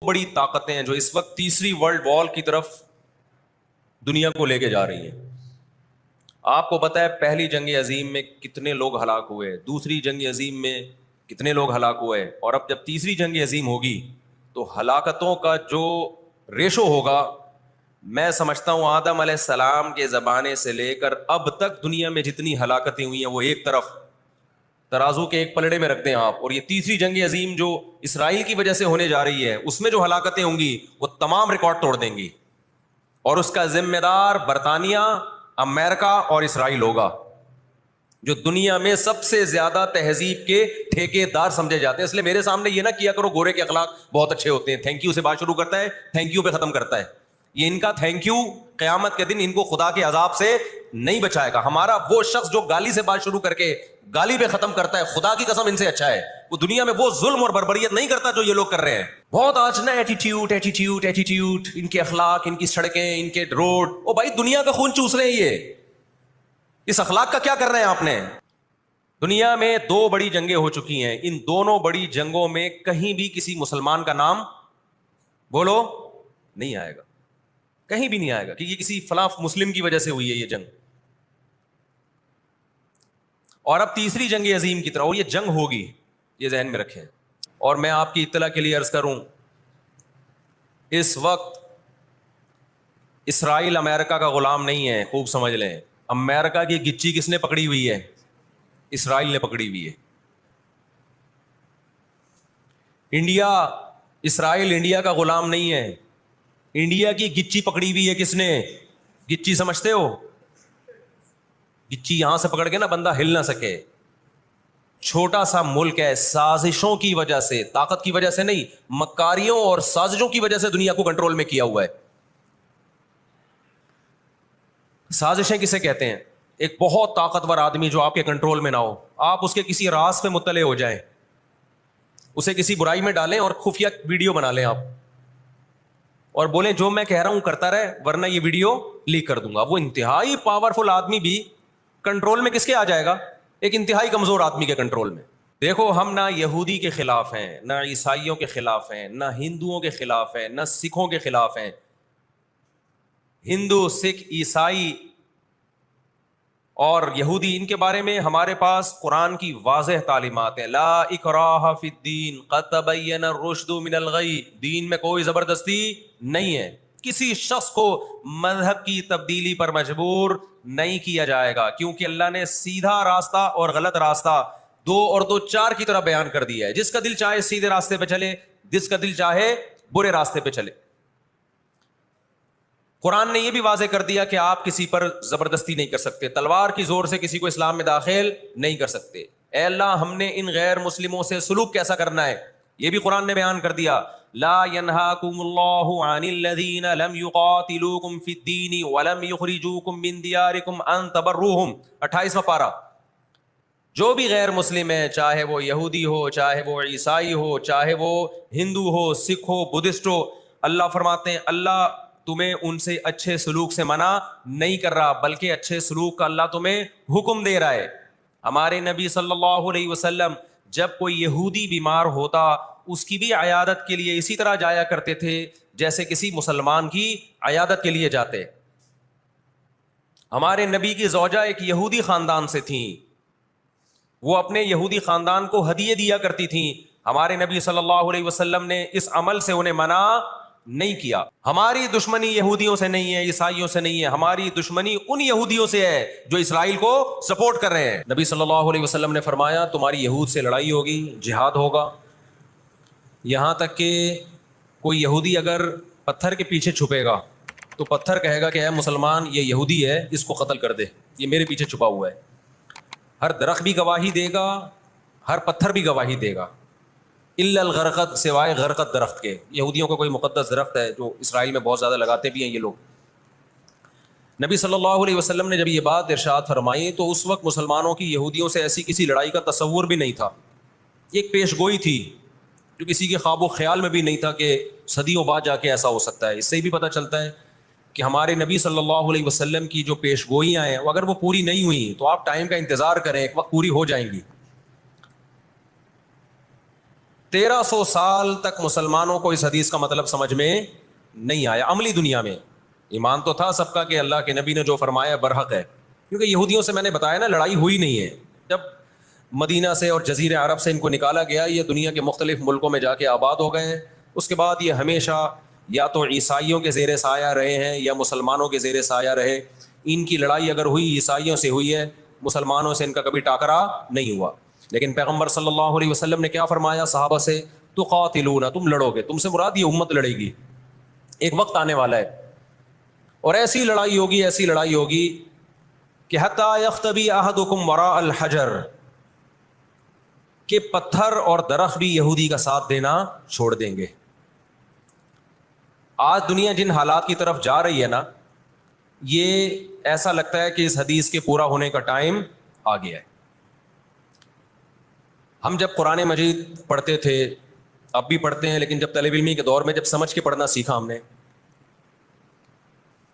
بڑی طاقتیں ہیں جو اس وقت تیسری ورلڈ وار کی طرف دنیا کو لے کے جا رہی ہیں. آپ کو پتا ہے پہلی جنگ عظیم میں کتنے لوگ ہلاک ہوئے, دوسری جنگ عظیم میں کتنے لوگ ہلاک ہوئے, اور اب جب تیسری جنگ عظیم ہوگی تو ہلاکتوں کا جو ریشو ہوگا, میں سمجھتا ہوں آدم علیہ السلام کے زمانے سے لے کر اب تک دنیا میں جتنی ہلاکتیں ہوئی ہیں وہ ایک طرف ترازو کے ایک پلڑے میں رکھ دیں آپ, اور یہ تیسری جنگ عظیم جو اسرائیل کی وجہ سے ہونے جا رہی ہے اس میں جو ہلاکتیں ہوں گی وہ تمام ریکارڈ توڑ دیں گی, اور اس کا ذمہ دار برطانیہ, امریکہ اور اسرائیل ہوگا, جو دنیا میں سب سے زیادہ تہذیب کے ٹھیکے دار سمجھے جاتے ہیں. اس لیے میرے سامنے یہ نہ کیا کرو گورے کے اخلاق بہت اچھے ہوتے ہیں, تھینک یو سے بات شروع کرتا ہے, تھینک یو پہ ختم کرتا ہے. یہ ان کا تھینک یو قیامت کے دن ان کو خدا کے عذاب سے نہیں بچائے گا. ہمارا وہ شخص جو گالی سے بات شروع کر کے گالی پہ ختم کرتا ہے, خدا کی قسم ان سے اچھا ہے. وہ دنیا میں وہ ظلم اور بربریت نہیں کرتا جو یہ لوگ کر رہے ہیں. بہت آج نا ایٹیٹیوڈ, ان کے اخلاق, ان کی سڑکیں, ان کے روڈ. او بھائی دنیا کا خون چوس رہے ہیں یہ, اس اخلاق کا کیا کر رہے ہیں آپ نے؟ دنیا میں 2 بڑی جنگیں ہو چکی ہیں, ان دونوں بڑی جنگوں میں کہیں بھی کسی مسلمان کا نام بولو نہیں آئے گا, کہیں بھی نہیں آئے گا کہ یہ کسی فلاں مسلم کی وجہ سے ہوئی ہے یہ جنگ. اور اب تیسری جنگ عظیم کی طرح, اور یہ جنگ ہوگی, یہ ذہن میں رکھیں. اور میں آپ کی اطلاع کے لیے عرض کروں, اس وقت اسرائیل امریکہ کا غلام نہیں ہے, خوب سمجھ لیں. امریکہ کی گچی کس نے پکڑی ہوئی ہے؟ اسرائیل نے پکڑی ہوئی ہے. انڈیا, اسرائیل انڈیا کا غلام نہیں ہے, انڈیا کی گچی پکڑی ہوئی ہے کس نے؟ گچی سمجھتے ہو؟ گچی یہاں سے پکڑ کے نا بندہ ہل نہ سکے. چھوٹا سا ملک ہے, سازشوں کی وجہ سے, طاقت کی وجہ سے نہیں, مکاریوں اور سازشوں کی وجہ سے دنیا کو کنٹرول میں کیا ہوا ہے. سازشیں کسے کہتے ہیں؟ ایک بہت طاقتور آدمی جو آپ کے کنٹرول میں نہ ہو, آپ اس کے کسی راز پہ مطلع ہو جائیں, اسے کسی برائی میں ڈالیں اور خفیہ ویڈیو بنا لیں آپ, اور بولیں جو میں کہہ رہا ہوں کرتا رہے ورنہ یہ ویڈیو لیک کر دوں گا. وہ انتہائی پاورفل آدمی بھی کنٹرول میں کس کے آ جائے گا؟ ایک انتہائی کمزور آدمی کے کنٹرول میں. دیکھو ہم نہ یہودی کے خلاف ہیں, نہ عیسائیوں کے خلاف ہیں, نہ ہندوؤں کے خلاف ہیں, نہ سکھوں کے خلاف ہیں. ہندو, سکھ, عیسائی اور یہودی, ان کے بارے میں ہمارے پاس قرآن کی واضح تعلیمات ہیں. لا اکراہ فی الدین قد تبین الرشد من الغی, دین میں کوئی زبردستی نہیں ہے, کسی شخص کو مذہب کی تبدیلی پر مجبور نہیں کیا جائے گا, کیونکہ اللہ نے سیدھا راستہ اور غلط راستہ 2 اور 2 4 کی طرح بیان کر دیا ہے. جس کا دل چاہے سیدھے راستے پہ چلے, جس کا دل چاہے برے راستے پہ چلے. قرآن نے یہ بھی واضح کر دیا کہ آپ کسی پر زبردستی نہیں کر سکتے, تلوار کی زور سے کسی کو اسلام میں داخل نہیں کر سکتے. اے اللہ ہم نے ان غیر مسلموں سے سلوک کیسا کرنا ہے یہ بھی قرآن نے بیان کر دیا. لا ينهاكم الله عن الذين لم يقاتلوكم في الدين ولم يخرجوكم من دياركم ان تبروهم, 28واں پارہ. جو بھی غیر مسلم ہے, چاہے وہ یہودی ہو, چاہے وہ عیسائی ہو, چاہے وہ ہندو ہو, سکھ ہو, بدھسٹ ہو, اللہ فرماتے ہیں اللہ تمہیں ان سے اچھے سلوک سے منع نہیں کر رہا, بلکہ اچھے سلوک کا اللہ تمہیں حکم دے رہا ہے. ہمارے نبی صلی اللہ علیہ وسلم جب کوئی یہودی بیمار ہوتا اس کی بھی عیادت کے لیے اسی طرح جایا کرتے تھے جیسے کسی مسلمان کی عیادت کے لیے جاتے. ہمارے نبی کی زوجہ ایک یہودی خاندان سے تھیں, وہ اپنے یہودی خاندان کو ہدیے دیا کرتی تھیں. ہمارے نبی صلی اللہ علیہ وسلم نے اس عمل سے انہیں منع نہیں کیا. ہماری دشمنی یہودیوں سے نہیں ہے, عیسائیوں سے نہیں ہے, ہماری دشمنی ان یہودیوں سے ہے جو اسرائیل کو سپورٹ کر رہے ہیں. نبی صلی اللہ علیہ وسلم نے فرمایا تمہاری یہود سے لڑائی ہوگی, جہاد ہوگا, یہاں تک کہ کوئی یہودی اگر پتھر کے پیچھے چھپے گا تو پتھر کہے گا کہ اے مسلمان یہ یہودی ہے, اس کو قتل کر دے, یہ میرے پیچھے چھپا ہوا ہے. ہر درخت بھی گواہی دے گا, ہر پتھر بھی گواہی دے گا, الا الغرقد, سوائے غرقد درخت کے. یہودیوں کا کوئی مقدس درخت ہے جو اسرائیل میں بہت زیادہ لگاتے بھی ہیں یہ لوگ. نبی صلی اللہ علیہ وسلم نے جب یہ بات ارشاد فرمائی تو اس وقت مسلمانوں کی یہودیوں سے ایسی کسی لڑائی کا تصور بھی نہیں تھا. ایک پیش گوئی تھی جو کسی کے خواب و خیال میں بھی نہیں تھا کہ صدیوں بعد جا کے ایسا ہو سکتا ہے. اس سے بھی پتہ چلتا ہے کہ ہمارے نبی صلی اللہ علیہ وسلم کی جو پیش گوئیاں ہیں اگر وہ پوری نہیں ہوئی تو آپ ٹائم کا انتظار کریں, ایک وقت پوری ہو جائیں گی. 1300 سال تک مسلمانوں کو اس حدیث کا مطلب سمجھ میں نہیں آیا عملی دنیا میں. ایمان تو تھا سب کا کہ اللہ کے نبی نے جو فرمایا برحق ہے, کیونکہ یہودیوں سے میں نے بتایا نا لڑائی ہوئی نہیں ہے. جب مدینہ سے اور جزیرہ عرب سے ان کو نکالا گیا, یہ دنیا کے مختلف ملکوں میں جا کے آباد ہو گئے ہیں. اس کے بعد یہ ہمیشہ یا تو عیسائیوں کے زیر سایہ رہے ہیں یا مسلمانوں کے زیر سایہ رہے. ان کی لڑائی اگر ہوئی عیسائیوں سے ہوئی ہے, مسلمانوں سے ان کا کبھی ٹاکرا نہیں ہوا. لیکن پیغمبر صلی اللہ علیہ وسلم نے کیا فرمایا صحابہ سے, تقاتلون, تم لڑو گے. تم سے مراد یہ امت لڑے گی, ایک وقت آنے والا ہے اور ایسی لڑائی ہوگی, ایسی لڑائی ہوگی کہ حتی یختبی احدکم وراء الحجر, کہ پتھر اور درخت بھی یہودی کا ساتھ دینا چھوڑ دیں گے. آج دنیا جن حالات کی طرف جا رہی ہے نا, یہ ایسا لگتا ہے کہ اس حدیث کے پورا ہونے کا ٹائم آ گیا ہے. ہم جب قرآن مجید پڑھتے تھے, اب بھی پڑھتے ہیں, لیکن جب طالب علمی کے دور میں جب سمجھ کے پڑھنا سیکھا ہم نے,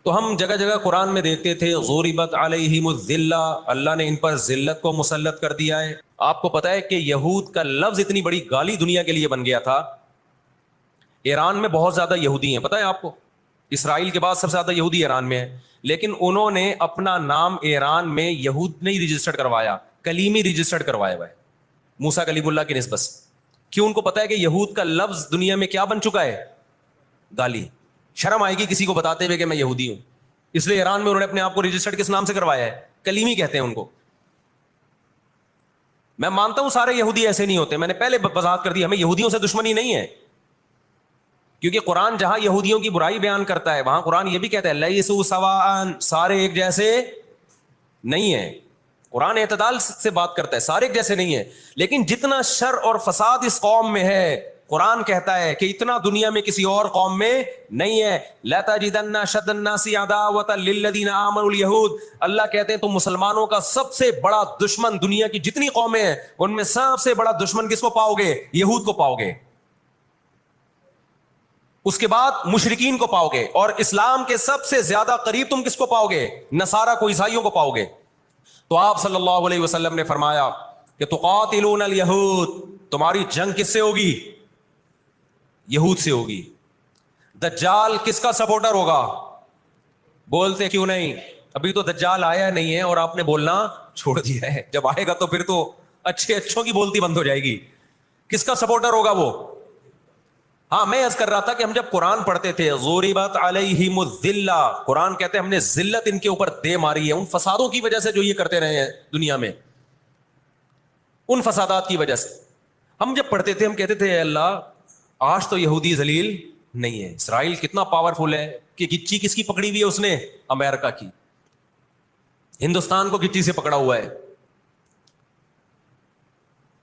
تو ہم جگہ جگہ قرآن میں دیکھتے تھے ضربت علیہم الذلہ, اللہ نے ان پر ذلت کو مسلط کر دیا ہے. آپ کو پتہ ہے کہ یہود کا لفظ اتنی بڑی گالی دنیا کے لیے بن گیا تھا. ایران میں بہت زیادہ یہودی ہیں, پتہ ہے آپ کو, اسرائیل کے بعد سب سے زیادہ یہودی ایران میں ہیں, لیکن انہوں نے اپنا نام ایران میں یہود نہیں رجسٹرڈ کروایا, کلیمی رجسٹرڈ کروایا ہوا ہے موسیٰ کلیم اللہ کی نسبت سے. کیوں؟ ان کو پتہ ہے کہ یہود کا لفظ دنیا میں کیا بن چکا ہے, گالی. شرم آئے گی کسی کو بتاتے ہوئے کہ میں یہودی ہوں, اس لیے ایران میں انہوں نے اپنے آپ کو رجسٹرڈ کس نام سے کروایا ہے, کلیمی کہتے ہیں ان کو. میں مانتا ہوں سارے یہودی ایسے نہیں ہوتے, میں نے پہلے وضاحت کر دی, ہمیں یہودیوں سے دشمنی نہیں ہے, کیونکہ قرآن جہاں یہودیوں کی برائی بیان کرتا ہے وہاں قرآن یہ بھی کہتا ہے لیسوا سواء, سارے ایک جیسے نہیں ہیں. قرآن اعتدال سے بات کرتا ہے, سارے ایک جیسے نہیں ہیں. لیکن جتنا شر اور فساد اس قوم میں ہے, قرآن کہتا ہے کہ اتنا دنیا میں کسی اور قوم میں نہیں ہے. لَتَجِدَنَّ أَشَدَّ النَّاسِ عَدَاوَةً لِلَّذِينَ آمَنُوا الْيَهُودَ, اللہ کہتے ہیں تم مسلمانوں کا سب سے بڑا دشمن, دنیا کی جتنی قومیں ہیں ان میں سب سے بڑا دشمن کس کو پاؤ گے, یہود کو پاؤ گے. اس کے بعد مشرکین کو پاؤ گے, اور اسلام کے سب سے زیادہ قریب تم کس کو پاؤ گے, نصارہ کو, عیسائیوں کو پاؤ گے. تو آپ صلی اللہ علیہ وسلم نے فرمایا کہ تقاتلون الیہود, تمہاری جنگ کس سے ہوگی, یہود سے ہوگی. دجال کس کا سپورٹر ہوگا, بولتے کیوں نہیں, ابھی تو دجال آیا نہیں ہے اور آپ نے بولنا چھوڑ دیا ہے, جب آئے گا تو پھر تو اچھے اچھوں کی بولتی بند ہو جائے گی. کس کا سپورٹر ہوگا وہ؟ ہاں میں عرض کر رہا تھا کہ ہم جب قرآن پڑھتے تھے ضربت علیہم الذلہ, قرآن کہتے ہیں ہم نے ذلت ان کے اوپر دے ماری ہے, ان فسادوں کی وجہ سے جو یہ کرتے رہے ہیں دنیا میں, ان فسادات کی وجہ سے. ہم جب پڑھتے تھے ہم کہتے تھے اے اللہ آج تو یہودی ذلیل نہیں ہے, اسرائیل کتنا پاورفل ہے کہ گچی کس کی پکڑی ہوئی ہے اس نے, امریکہ کی. ہندوستان کو گچی سے پکڑا ہوا ہے.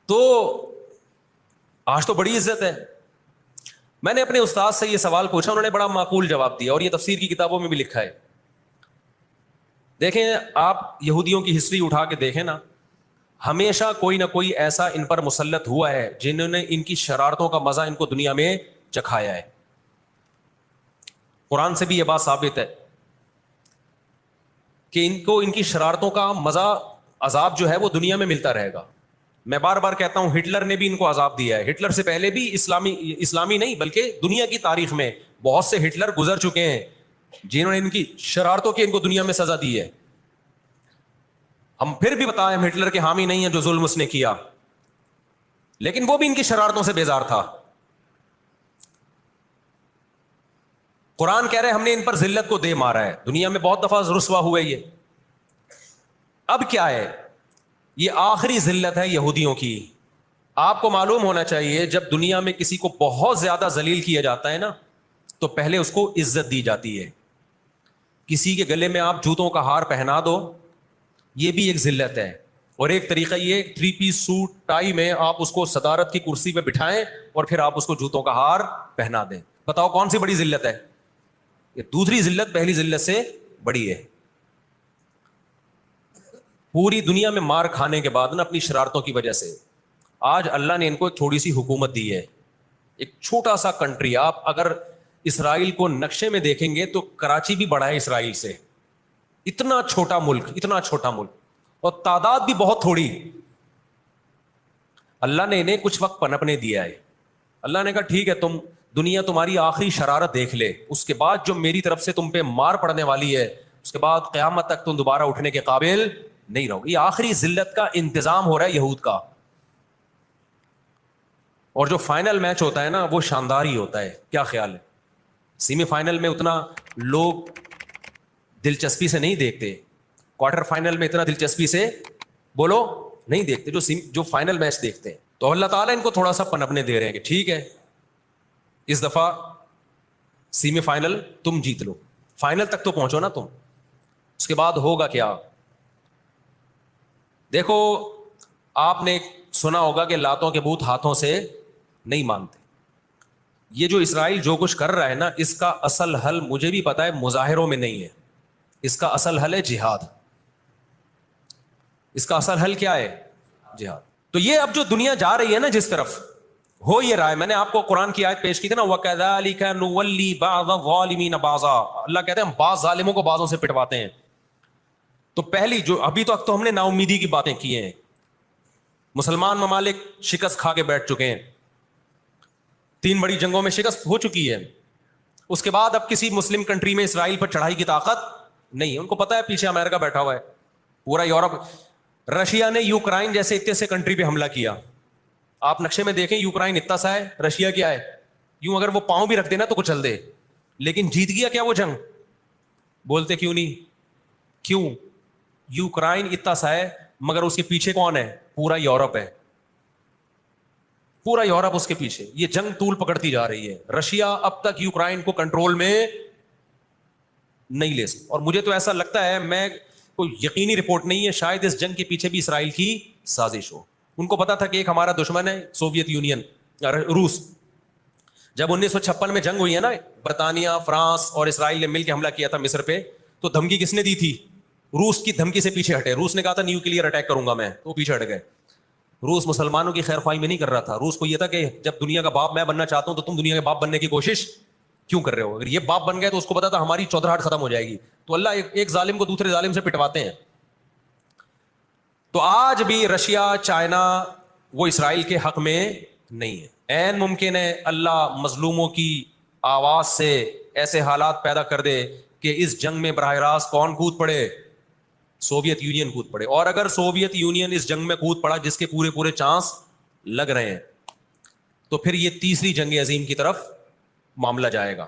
تو آج تو بڑی عزت ہے. میں نے اپنے استاد سے یہ سوال پوچھا, انہوں نے بڑا معقول جواب دیا, اور یہ تفسیر کی کتابوں میں بھی لکھا ہے. دیکھیں آپ یہودیوں کی ہسٹری اٹھا کے دیکھیں نا, ہمیشہ کوئی نہ کوئی ایسا ان پر مسلط ہوا ہے جنہوں نے ان کی شرارتوں کا مزہ ان کو دنیا میں چکھایا ہے. قرآن سے بھی یہ بات ثابت ہے کہ ان کو ان کی شرارتوں کا مزہ, عذاب جو ہے وہ دنیا میں ملتا رہے گا. میں بار بار کہتا ہوں ہٹلر نے بھی ان کو عذاب دیا ہے. ہٹلر سے پہلے بھی اسلامی نہیں بلکہ دنیا کی تاریخ میں بہت سے ہٹلر گزر چکے ہیں جنہوں نے ان کی شرارتوں کی ان کو دنیا میں سزا دی ہے. ہم پھر بھی بتائیں ہم ہٹلر کے حامی نہیں ہیں جو ظلم اس نے کیا, لیکن وہ بھی ان کی شرارتوں سے بیزار تھا. قرآن کہہ رہے ہیں ہم نے ان پر ذلت کو دے مارا ہے, دنیا میں بہت دفعہ رسوا ہوئے یہ. اب کیا ہے, یہ آخری ذلت ہے یہودیوں کی. آپ کو معلوم ہونا چاہیے جب دنیا میں کسی کو بہت زیادہ ذلیل کیا جاتا ہے نا تو پہلے اس کو عزت دی جاتی ہے. کسی کے گلے میں آپ جوتوں کا ہار پہنا دو, یہ بھی ایک ذلت ہے. اور ایک طریقہ یہ 3 پیس سوٹ ٹائی میں آپ اس کو صدارت کی کرسی پہ بٹھائیں اور پھر آپ اس کو جوتوں کا ہار پہنا دیں. بتاؤ کون سی بڑی ذلت ہے؟ یہ دوسری ذلت پہلی ذلت سے بڑی ہے. پوری دنیا میں مار کھانے کے بعد نا اپنی شرارتوں کی وجہ سے آج اللہ نے ان کو ایک تھوڑی سی حکومت دی ہے, ایک چھوٹا سا کنٹری. آپ اگر اسرائیل کو نقشے میں دیکھیں گے تو کراچی بھی بڑا ہے اسرائیل سے. اتنا چھوٹا ملک, اتنا چھوٹا ملک, اور تعداد بھی بہت تھوڑی. اللہ نے انہیں کچھ وقت پنپنے دیا ہے. اللہ نے کہا ٹھیک ہے، تم دنیا تمہاری آخری شرارت دیکھ لے، اس کے بعد جو میری طرف سے تم پہ مار پڑنے والی ہے، اس کے بعد قیامت تک تم دوبارہ اٹھنے کے قابل نہیں رہو. یہ آخری ذلت کا انتظام ہو رہا ہے یہود کا. اور جو فائنل میچ ہوتا ہے نا وہ شاندار ہی ہوتا ہے. کیا خیال ہے؟ سیمی فائنل میں اتنا لوگ دلچسپی سے نہیں دیکھتے، کوارٹر فائنل میں اتنا دلچسپی سے بولو نہیں دیکھتے جو فائنل میچ دیکھتے ہیں. تو اللہ تعالیٰ ان کو تھوڑا سا پنپنے دے رہے ہیں کہ ٹھیک ہے اس دفعہ سیمی فائنل تم جیت لو، فائنل تک تو پہنچو نا تم، اس کے بعد ہوگا کیا. دیکھو آپ نے سنا ہوگا کہ لاتوں کے بت ہاتھوں سے نہیں مانتے. یہ جو اسرائیل جو کچھ کر رہا ہے نا، اس کا اصل حل مجھے بھی پتا ہے مظاہروں میں نہیں ہے، اس کا اصل حل ہے جہاد. اس کا اصل حل کیا ہے؟ جہاد. تو یہ اب جو دنیا جا رہی ہے نا جس طرف، ہو یہ رہا ہے. میں نے آپ کو قرآن کی آیت پیش کی تھی نا، وَكَذَلِكَ نُوَلِّي بَعْضَ الظَّالِمِينَ بَعْضًا. اللہ کہتے ہیں ہم بعض ظالموں کو بعضوں سے پٹواتے ہیں. تو پہلی جو ابھی تک تو ہم نے نا امیدی کی باتیں کی ہیں، مسلمان ممالک شکست کھا کے بیٹھ چکے ہیں، 3 بڑی جنگوں میں شکست ہو چکی ہے. اس کے بعد اب کسی مسلم کنٹری میں اسرائیل پر چڑھائی کی طاقت نہیں ہے. ان کو پتا ہے پیچھے امریکہ بیٹھا ہوا ہے، پورا یورپ. رشیا نے یوکرائن جیسے اتنے سے کنٹری پہ حملہ کیا. آپ نقشے میں دیکھیں یوکرائن اتنا سا ہے، رشیا کیا ہے، یوں اگر وہ پاؤں بھی رکھ دینا تو کچل دے. لیکن جیت گیا کیا وہ جنگ؟ بولتے کیوں نہیں؟ کیوں؟ یوکرائن اتنا سا ہے مگر اس کے پیچھے کون ہے؟ پورا یورپ ہے، پورا یورپ اس کے پیچھے. یہ جنگ طول پکڑتی جا رہی ہے. رشیا اب تک یوکرائن کو کنٹرول میں نہیں لے سکتا. اور مجھے تو ایسا لگتا ہے، میں کوئی یقینی رپورٹ نہیں ہے، شاید اس جنگ کے پیچھے بھی اسرائیل کی سازش ہو. ان کو پتا تھا کہ ایک ہمارا دشمن ہے سوویت یونین، روس. جب 1956 میں جنگ ہوئی ہے نا، برطانیہ، فرانس اور اسرائیل نے مل کے حملہ کیا تھا مصر پہ، تو دھمکی کس نے دی تھی؟ روس کی دھمکی سے پیچھے ہٹے. روس نے کہا تھا نیوکلیئر اٹیک کروں گا میں، تو پیچھے ہٹ گئے. روس مسلمانوں کی خیر خواہی میں نہیں کر رہا تھا. روس کو یہ تھا کہ جب دنیا کا باپ میں بننا چاہتا ہوں تو تم دنیا کے باپ بننے کی کوشش کیوں کر رہے ہو؟ اگر یہ باپ بن گئے تو اس کو پتا تھا ہماری چودراہٹ ختم ہو جائے گی. تو اللہ ایک ظالم کو دوسرے ظالم سے پٹواتے ہیں. تو آج بھی رشیا، چائنا وہ اسرائیل کے حق میں نہیں ہے. عین ممکن ہے اللہ مظلوموں کی آواز سے ایسے حالات پیدا کر دے کہ اس جنگ میں براہ راست کون کود پڑے؟ سوویت یونین کود پڑے. اور اگر سوویت یونین اس جنگ میں کود پڑا، جس کے پورے چانس لگ رہے ہیں، تو پھر یہ تیسری جنگ عظیم کی طرف معاملہ جائے گا.